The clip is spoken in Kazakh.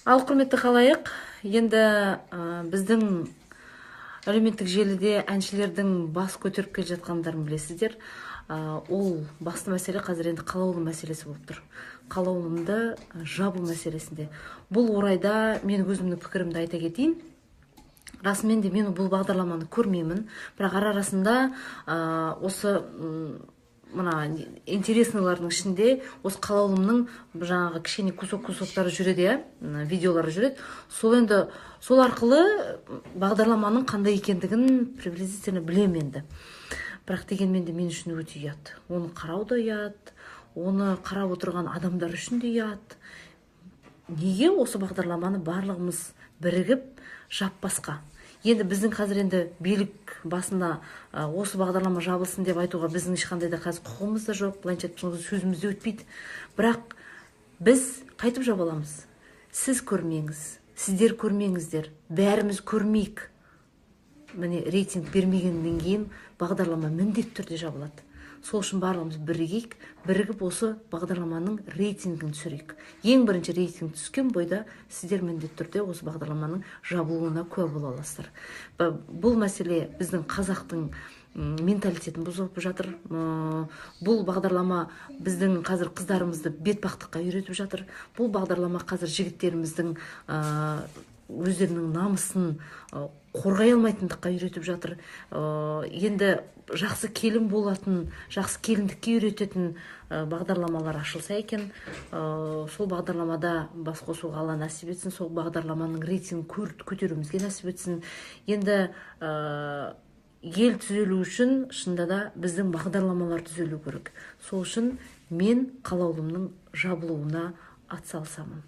Ал құрметті халайық, енді біздің әлеуметтік желіде әншілердің бас көтеріп келе жатқандарын білесіздер. Ол басты мәселе қазір енді қалаулы мәселесі болып тұр. Қалаулымды жабу мәселесінде. Бұл орайда мен өзімнің пікірімді айта кетейін. Расымен де мен бұл бағдарламаны көрмеймін, бірақ арасында осы мына интересныйлардың ішінде осы қалаулымның жаңағы кішкене кусоктары жүреді, видеолары жүреді. Сол енді сол арқылы бағдарламаның қандай екендігін приблизительно білемін енді. Бірақ дегенмен де мен үшін өте ұят. Оны қарау да ұят, оны қарап отырған адамдар үшін де ұят. Неге осы бағдарламаны барлығымыз бірігіп жаппасқа? Енді біздің қазір енді билік басында осы бағдарлама жабылсын деп айтуға біздің ешқандай да қазір құқығымыз да жоқ, былайша айтқанда сөзіміз де өтпейді. Бірақ біз қайтып жаба аламыз? Сіз көрмеңіз, сіздер көрмеңіздер, бәріміз көрмейік. Міне рейтинг бермегеннен кейін бағдарлама міндетті түрде жабылады. Сол үшін барлығымыз бірігіп осы бағдарламаның рейтингін түсірейік. Ең бірінші рейтинг түскен бойда сіздер міндетті түрде осы бағдарламаның жабылуына куә бола аласыздар. Бұл мәселе біздің қазақтың менталитетін бұзып жатыр. Бұл бағдарлама біздің қазір қыздарымызды бетбақтыққа үйретіп жатыр. Бұл бағдарлама қазір жігіттеріміздің өздерінің намысын қорғай алмайтындыққа үйретіп жатыр. Енді жақсы келін болатын, жақсы келіндікке үйрететін бағдарламалар ашылса екен, сол бағдарламада бас қосуға Алла нәсіп етсін, сол бағдарламаның рейтингін көтеруімізге нәсіп етсін. Енді ел түзелу үшін шынында да біздің бағдарламалар түзелу керек. Сол үшін мен қалаулымның жабылуына атсалысамын.